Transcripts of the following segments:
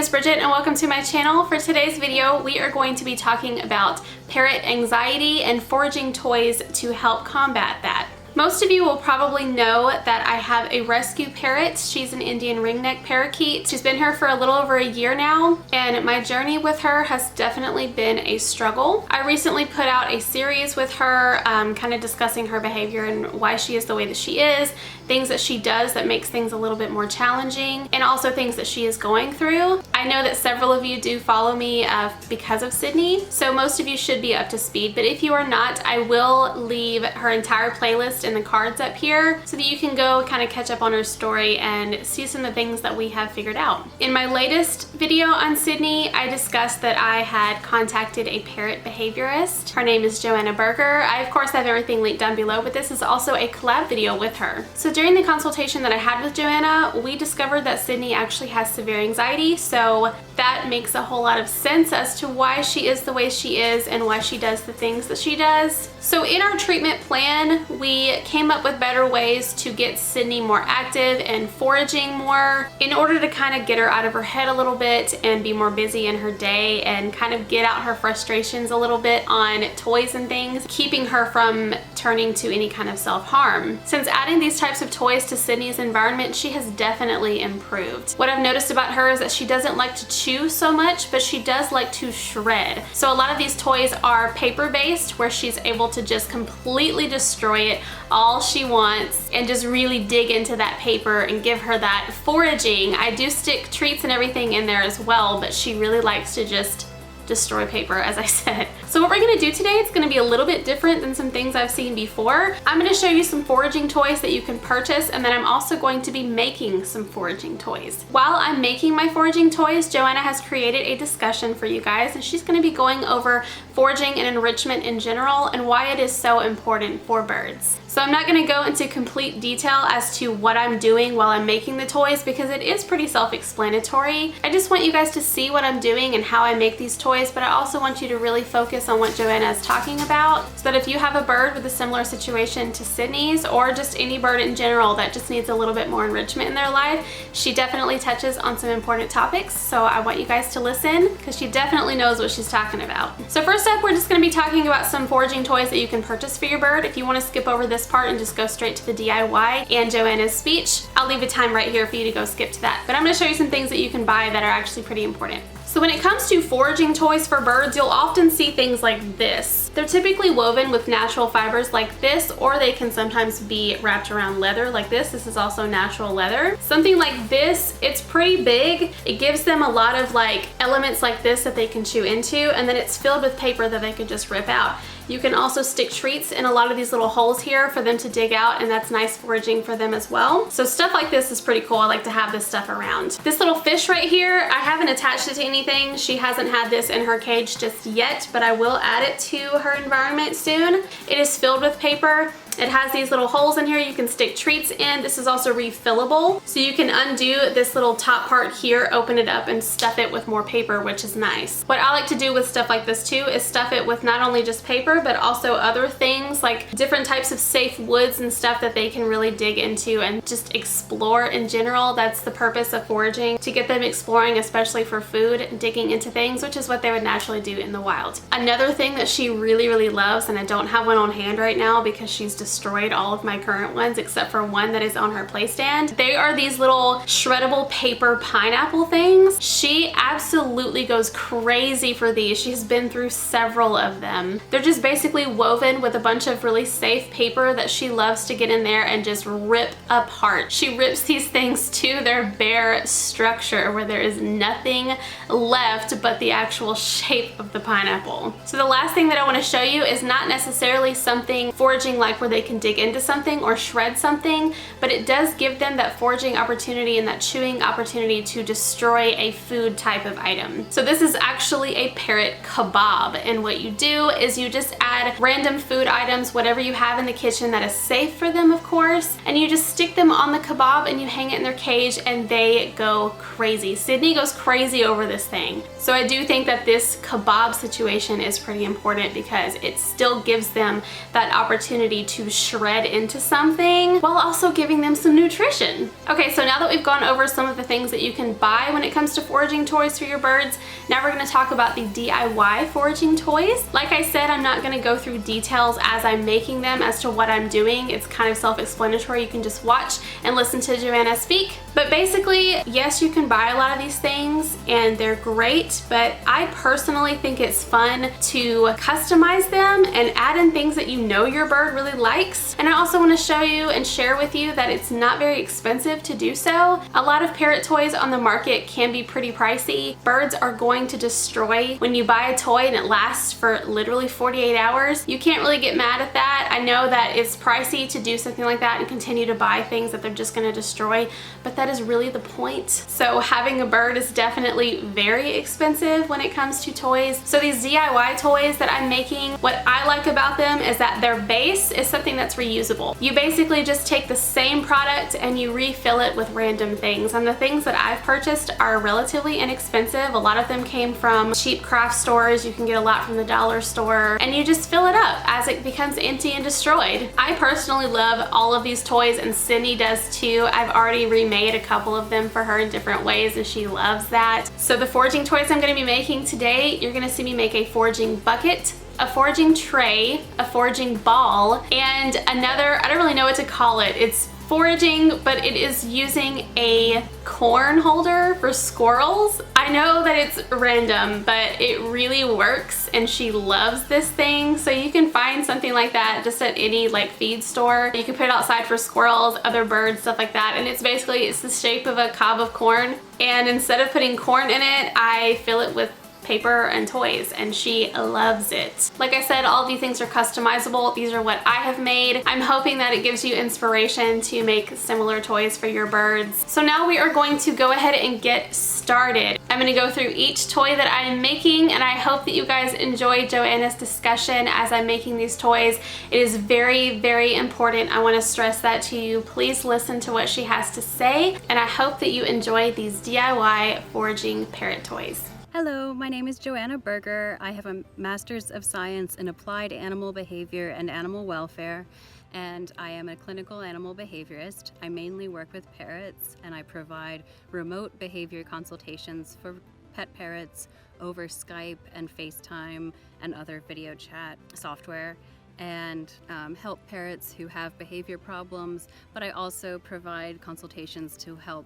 is Bridget and welcome to my channel. For today's video, we are going to be talking about parrot anxiety and foraging toys to help combat that. Most of you will probably know that I have a rescue parrot. She's an Indian ringneck parakeet. She's been here for a little over a year now, and my journey with her has definitely been a struggle. I recently put out a series with her, kind of discussing her behavior and why she is the way that she is, things that she does that makes things a little bit more challenging, and also things that she is going through. I know that several of you do follow me because of Sydney, so most of you should be up to speed, but if you are not, I will leave her entire playlist in the cards up here so that you can go kind of catch up on her story and see some of the things that we have figured out. In my latest video on Sydney, I discussed that I had contacted a parrot behaviorist. Her name is Joanna Berger. I of course have everything linked down below, but this is also a collab video with her. So during the consultation that I had with Joanna, we discovered that Sydney actually has severe anxiety, so that makes a whole lot of sense as to why she is the way she is and why she does the things that she does. So in our treatment plan, we came up with better ways to get Sydney more active and foraging more in order to kind of get her out of her head a little bit and be more busy in her day and kind of get out her frustrations a little bit on toys and things, keeping her from turning to any kind of self-harm. Since adding these types of toys to Sydney's environment, she has definitely improved. What I've noticed about her is that she doesn't like to chew so much, but she does like to shred. So a lot of these toys are paper-based, where she's able to just completely destroy it all she wants and just really dig into that paper and give her that foraging. I do stick treats and everything in there as well, but she really likes to just destroy paper, as I said. So what we're gonna do today, it's gonna be a little bit different than some things I've seen before. I'm gonna show you some foraging toys that you can purchase, and then I'm also going to be making some foraging toys. While I'm making my foraging toys, Joanna has created a discussion for you guys, and she's gonna be going over foraging and enrichment in general and why it is so important for birds. So I'm not gonna go into complete detail as to what I'm doing while I'm making the toys because it is pretty self-explanatory. I just want you guys to see what I'm doing and how I make these toys, but I also want you to really focus on what Joanna is talking about, so that if you have a bird with a similar situation to Sydney's, or just any bird in general that just needs a little bit more enrichment in their life, she definitely touches on some important topics. So I want you guys to listen because she definitely knows what she's talking about. So first up, we're just gonna be talking about some foraging toys that you can purchase for your bird. If you wanna skip over this part and just go straight to the DIY and Joanna's speech, I'll leave a time right here for you to go skip to that. But I'm gonna show you some things that you can buy that are actually pretty important. So when it comes to foraging toys for birds, you'll often see things like this. They're typically woven with natural fibers like this, or they can sometimes be wrapped around leather like this. This is also natural leather. Something like this, it's pretty big. It gives them a lot of like elements like this that they can chew into, and then it's filled with paper that they can just rip out. You can also stick treats in a lot of these little holes here for them to dig out, and that's nice foraging for them as well. So stuff like this is pretty cool. I like to have this stuff around. This little fish right here, I haven't attached it to anything. She hasn't had this in her cage just yet, but I will add it to her environment soon. It is filled with paper. It has these little holes in here you can stick treats in. This is also refillable, so you can undo this little top part here, open it up, and stuff it with more paper, which is nice. What I like to do with stuff like this too is stuff it with not only just paper, but also other things like different types of safe woods and stuff that they can really dig into and just explore in general. That's the purpose of foraging, to get them exploring, especially for food, digging into things, which is what they would naturally do in the wild. Another thing that she really loves, and I don't have one on hand right now because she's destroyed all of my current ones except for one that is on her play stand. They are these little shreddable paper pineapple things. She absolutely goes crazy for these. She's been through several of them. They're just basically woven with a bunch of really safe paper that she loves to get in there and just rip apart. She rips these things to their bare structure where there is nothing left but the actual shape of the pineapple. So the last thing that I want to show you is not necessarily something foraging like where they can dig into something or shred something, but it does give them that foraging opportunity and that chewing opportunity to destroy a food type of item. So this is actually a parrot kebab, and what you do is you just add random food items, whatever you have in the kitchen that is safe for them, of course, and you just stick them on the kebab and you hang it in their cage and they go crazy. Sydney goes crazy over this thing. So I do think that this kebab situation is pretty important because it still gives them that opportunity to to shred into something while also giving them some nutrition. Okay, so now that we've gone over some of the things that you can buy when it comes to foraging toys for your birds, now we're going to talk about the DIY foraging toys. Like I said, I'm not going to go through details as I'm making them as to what I'm doing. It's kind of self-explanatory. You can just watch and listen to Joanna speak. But basically, yes, you can buy a lot of these things and they're great, but I personally think it's fun to customize them and add in things that you know your bird really likes. And I also want to show you and share with you that it's not very expensive to do so. A lot of parrot toys on the market can be pretty pricey. Birds are going to destroy when you buy a toy and it lasts for literally 48 hours. You can't really get mad at that. I know that it's pricey to do something like that and continue to buy things that they're just going to destroy, but that is really the point. So having a bird is definitely very expensive when it comes to toys. So these DIY toys that I'm making, what I like about them is that their base is something that's reusable. You basically just take the same product and you refill it with random things. And the things that I've purchased are relatively inexpensive. A lot of them came from cheap craft stores. You can get a lot from the dollar store, and you just fill it up as it becomes empty and destroyed. I personally love all of these toys, and Cindy does too. I've already remade a couple of them for her in different ways and she loves that. So the foraging toys I'm going to be making today, you're going to see me make a foraging bucket, a foraging tray, a foraging ball, and another, I don't really know what to call it. It's foraging, but it is using a corn holder for squirrels. I know that it's random, but it really works and she loves this thing. So you can find something like that just at any like feed store. You can put it outside for squirrels, other birds, stuff like that. And it's basically, it's the shape of a cob of corn. And instead of putting corn in it, I fill it with paper and toys, and she loves it. Like I said, all of these things are customizable. These are what I have made. I'm hoping that it gives you inspiration to make similar toys for your birds. So now we are going to go ahead and get started. I'm going to go through each toy that I am making, and I hope that you guys enjoy Joanna's discussion as I'm making these toys. It is very, very important. I want to stress that to you. Please listen to what she has to say, and I hope that you enjoy these DIY foraging parrot toys. Hello, my name is Joanna Berger. I have a Master's of Science in Applied Animal Behavior and Animal Welfare, and I am a clinical animal behaviorist. I mainly work with parrots, and I provide remote behavior consultations for pet parrots over Skype and FaceTime and other video chat software, and help parrots who have behavior problems, but I also provide consultations to help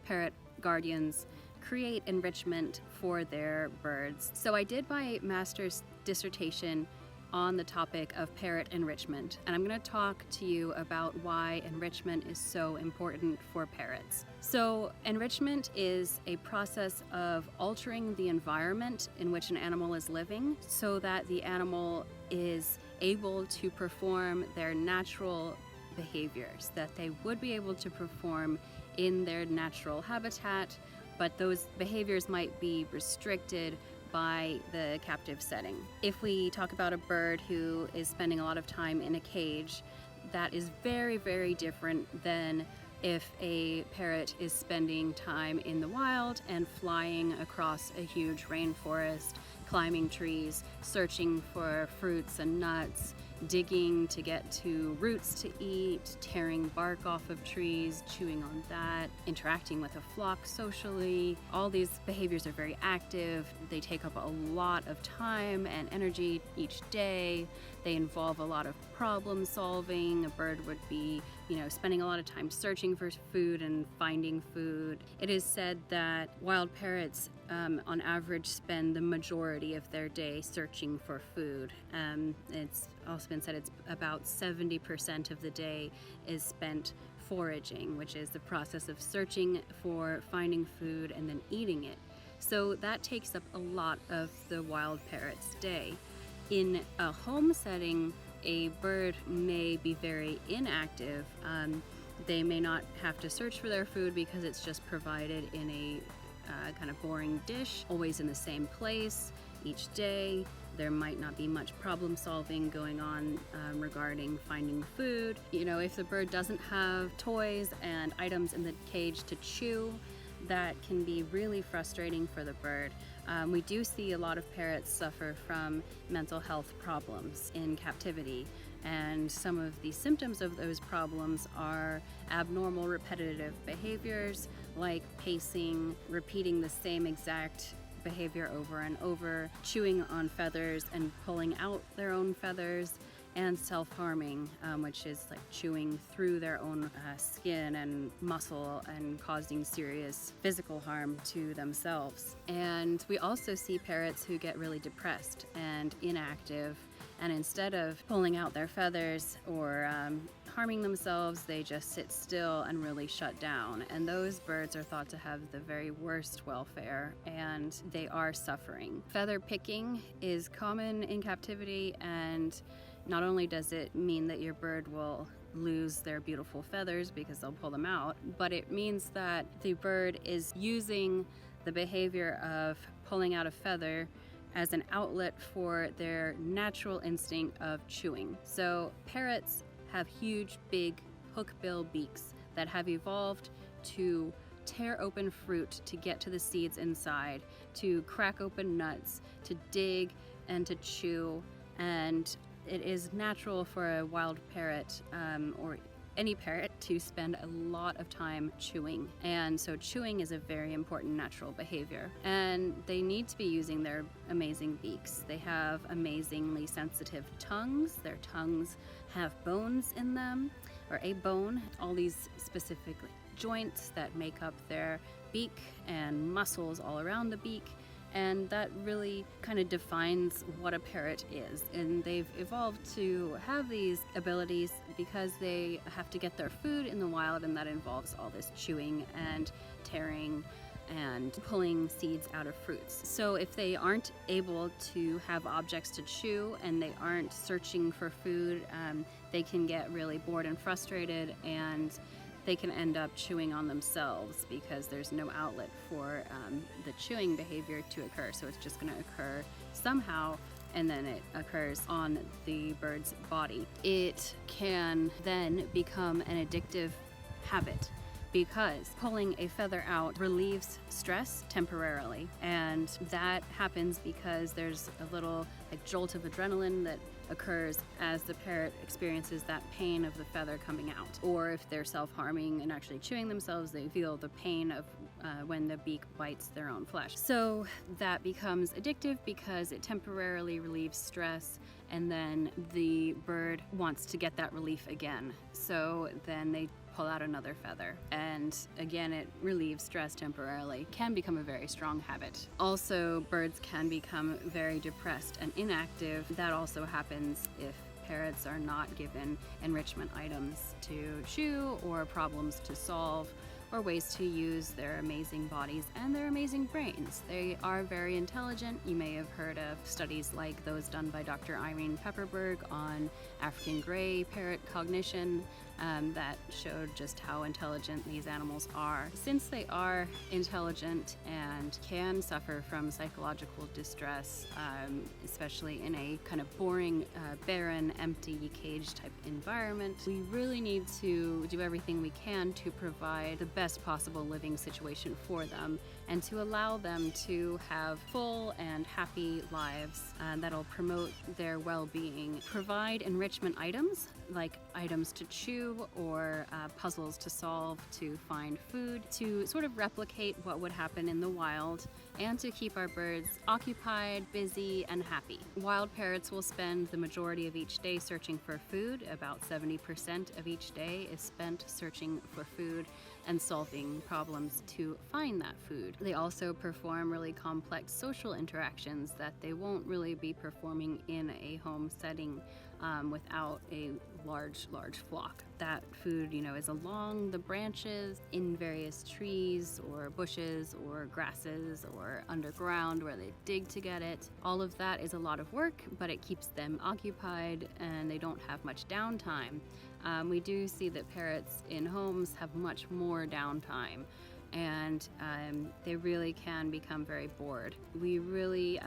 parrot guardians create enrichment for their birds. So I did my master's dissertation on the topic of parrot enrichment, and I'm going to talk to you about why enrichment is so important for parrots. So enrichment is a process of altering the environment in which an animal is living so that the animal is able to perform their natural behaviors that they would be able to perform in their natural habitat, but those behaviors might be restricted by the captive setting. If we talk about a bird who is spending a lot of time in a cage, that is very, very different than if a parrot is spending time in the wild and flying across a huge rainforest, climbing trees, searching for fruits and nuts, digging to get to roots to eat, tearing bark off of trees, chewing on that, interacting with a flock socially. All these behaviors are very active. They take up a lot of time and energy each day. They involve a lot of problem solving. A bird would be, spending a lot of time searching for food and finding food. It is said that wild parrots on average spend the majority of their day searching for food. It's also been said it's about 70% of the day is spent foraging, which is the process of searching for finding food and then eating it. So that takes up a lot of the wild parrot's day. In a home setting, a bird may be very inactive. They may not have to search for their food because it's just provided in a kind of boring dish, always in the same place each day. There might not be much problem solving going on regarding finding food. If the bird doesn't have toys and items in the cage to chew, that can be really frustrating for the bird. We do see a lot of parrots suffer from mental health problems in captivity, and some of the symptoms of those problems are abnormal repetitive behaviors like pacing, repeating the same exact behavior over and over, chewing on feathers and pulling out their own feathers, and self-harming, which is like chewing through their own skin and muscle and causing serious physical harm to themselves. And we also see parrots who get really depressed and inactive, and instead of pulling out their feathers or harming themselves, they just sit still and really shut down. And those birds are thought to have the very worst welfare, and they are suffering. Feather picking is common in captivity, and not only does it mean that your bird will lose their beautiful feathers because they'll pull them out, but it means that the bird is using the behavior of pulling out a feather as an outlet for their natural instinct of chewing. So parrots have huge, big hookbill beaks that have evolved to tear open fruit to get to the seeds inside, to crack open nuts, to dig and to chew. And it is natural for a wild parrot or any parrot to spend a lot of time chewing. And so chewing is a very important natural behavior. And they need to be using their amazing beaks. They have amazingly sensitive tongues. Their tongues have bones in them, or a bone, all these specific joints that make up their beak and muscles all around the beak. And that really kind of defines what a parrot is. And they've evolved to have these abilities because they have to get their food in the wild, and that involves all this chewing and tearing and pulling seeds out of fruits. So if they aren't able to have objects to chew and they aren't searching for food, they can get really bored and frustrated, and they can end up chewing on themselves because there's no outlet for the chewing behavior to occur. So it's just going to occur somehow, and then it occurs on the bird's body. It can then become an addictive habit because pulling a feather out relieves stress temporarily. And that happens because there's a little jolt of adrenaline that occurs as the parrot experiences that pain of the feather coming out. Or if they're self-harming and actually chewing themselves, they feel the pain of when the beak bites their own flesh. So that becomes addictive because it temporarily relieves stress, and then the bird wants to get that relief again. So then they pull out another feather, and again it relieves stress temporarily. Can become a very strong habit. Also, birds can become very depressed and inactive. That also happens if parrots are not given enrichment items to chew, or problems to solve, or ways to use their amazing bodies and their amazing brains. They are very intelligent. You may have heard of studies like those done by Dr. Irene Pepperberg on African gray parrot cognition that showed just how intelligent these animals are. Since they are intelligent and can suffer from psychological distress, especially in a kind of boring, barren, empty cage type environment, we really need to do everything we can to provide the best possible living situation for them, and to allow them to have full and happy lives that'll promote their well-being. Provide enrichment items, like items to chew or puzzles to solve to find food, to sort of replicate what would happen in the wild, and to keep our birds occupied, busy, and happy. Wild parrots will spend the majority of each day searching for food. About 70% of each day is spent searching for food and solving problems to find that food. They also perform really complex social interactions that they won't really be performing in a home setting without a large flock. That food, is along the branches, in various trees or bushes or grasses or underground where they dig to get it. All of that is a lot of work, but it keeps them occupied and they don't have much downtime. We do see that parrots in homes have much more downtime, and they really can become very bored. We really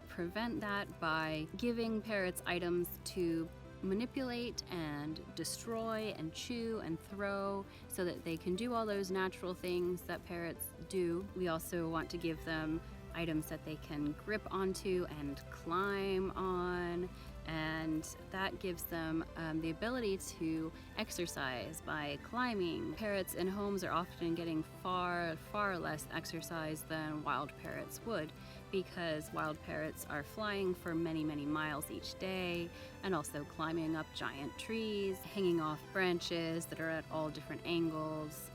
prevent that by giving parrots items to manipulate and destroy and chew and throw so that they can do all those natural things that parrots do. We also want to give them items that they can grip onto and climb on, and that gives them the ability to exercise by climbing. Parrots in homes are often getting far less exercise than wild parrots would, because wild parrots are flying for many miles each day, and also climbing up giant trees, hanging off branches that are at all different angles,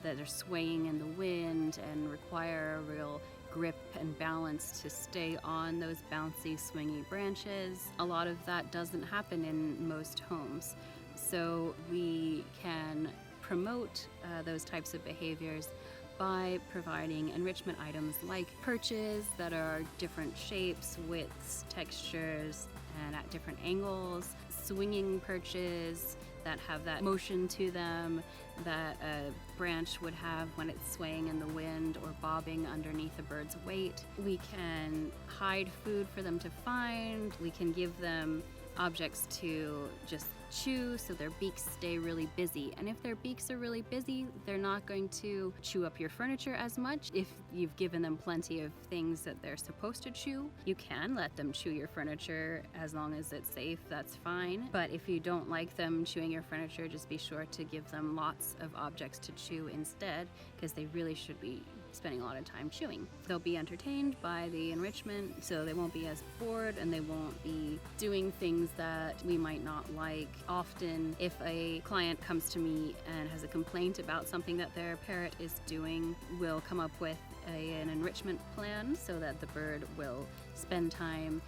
that are swaying in the wind and require a real grip and balance to stay on those bouncy, swingy branches. A lot of that doesn't happen in most homes. So we can promote those types of behaviors by providing enrichment items like perches that are different shapes, widths, textures, and at different angles, swinging perches that have that motion to them that a branch would have when it's swaying in the wind or bobbing underneath a bird's weight. We can hide food for them to find. We can give them objects to just chew so their beaks stay really busy. And if their beaks are really busy, they're not going to chew up your furniture as much. If you've given them plenty of things that they're supposed to chew, you can let them chew your furniture as long as it's safe, that's fine. But if you don't like them chewing your furniture, just be sure to give them lots of objects to chew instead, because they really should be spending a lot of time chewing. They'll be entertained by the enrichment, so they won't be as bored and they won't be doing things that we might not like. Often, if a client comes to me and has a complaint about something that their parrot is doing, we'll come up with an enrichment plan so that the bird will spend time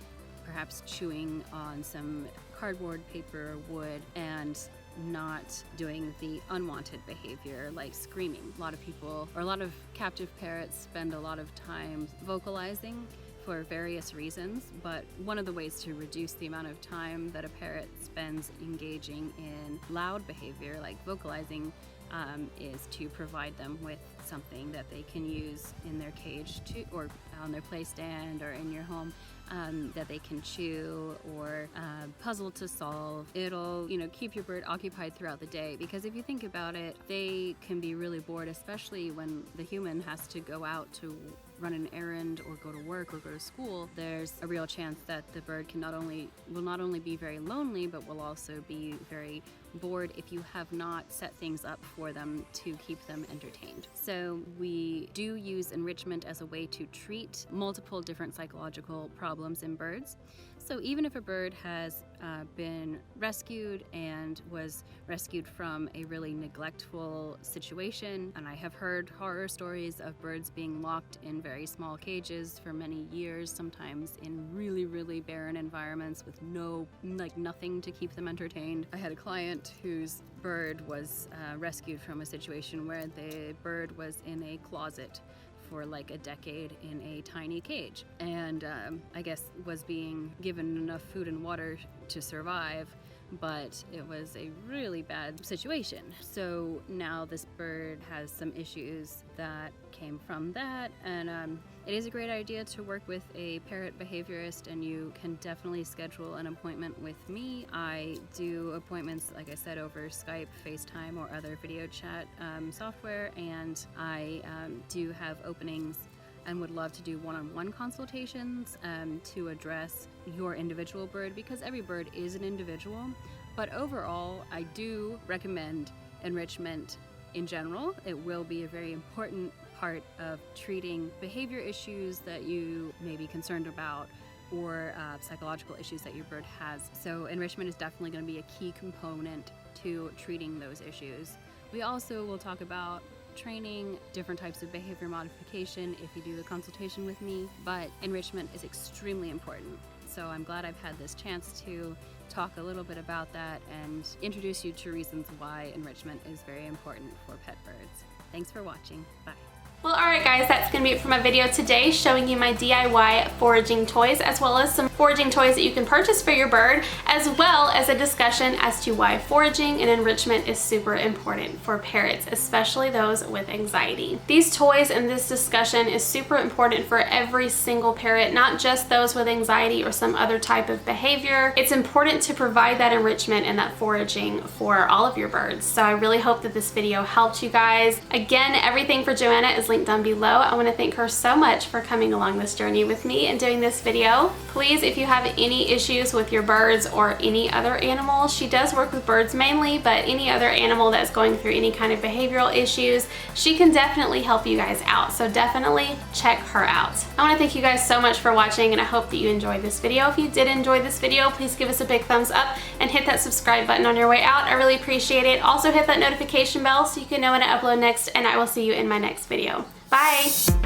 perhaps chewing on some cardboard, paper, wood, and not doing the unwanted behavior like screaming. A lot of people, or a lot of captive parrots, spend a lot of time vocalizing for various reasons, but one of the ways to reduce the amount of time that a parrot spends engaging in loud behavior like vocalizing is to provide them with something that they can use in their cage or on their play stand or in your home that they can chew or puzzle to solve. It'll, keep your bird occupied throughout the day, because if you think about it, they can be really bored, especially when the human has to go out to run an errand or go to work or go to school. There's a real chance that the bird will not only be very lonely, but will also be very bored if you have not set things up for them to keep them entertained. So we do use enrichment as a way to treat multiple different psychological problems in birds. So even if a bird has been rescued and was rescued from a really neglectful situation, and I have heard horror stories of birds being locked in very small cages for many years, sometimes in really barren environments with nothing to keep them entertained. I had a client whose bird was rescued from a situation where the bird was in a closet for like a decade in a tiny cage, and I guess was being given enough food and water to survive, but it was a really bad situation. So now this bird has some issues that came from that, and it is a great idea to work with a parrot behaviorist, and you can definitely schedule an appointment with me. I do appointments, like I said, over Skype, FaceTime, or other video chat software, and I do have openings and would love to do one-on-one consultations to address your individual bird, because every bird is an individual. But overall, I do recommend enrichment in general. It will be a very important part of treating behavior issues that you may be concerned about, or psychological issues that your bird has. So enrichment is definitely going to be a key component to treating those issues. We also will talk about training, different types of behavior modification if you do the consultation with me, but enrichment is extremely important. So I'm glad I've had this chance to talk a little bit about that and introduce you to reasons why enrichment is very important for pet birds. Thanks for watching. Bye. Well, alright guys, that's going to be it for my video today, showing you my DIY foraging toys, as well as some foraging toys that you can purchase for your bird, as well as a discussion as to why foraging and enrichment is super important for parrots, especially those with anxiety. These toys and this discussion is super important for every single parrot, not just those with anxiety or some other type of behavior. It's important to provide that enrichment and that foraging for all of your birds. So I really hope that this video helped you guys. Again, everything for Joanna is linked linked down below. I want to thank her so much for coming along this journey with me and doing this video. Please, if you have any issues with your birds or any other animal, she does work with birds mainly, but any other animal that's going through any kind of behavioral issues, she can definitely help you guys out. So definitely check her out. I want to thank you guys so much for watching, and I hope that you enjoyed this video. If you did enjoy this video, please give us a big thumbs up and hit that subscribe button on your way out. I really appreciate it. Also hit that notification bell so you can know when I upload next, and I will see you in my next video. Bye!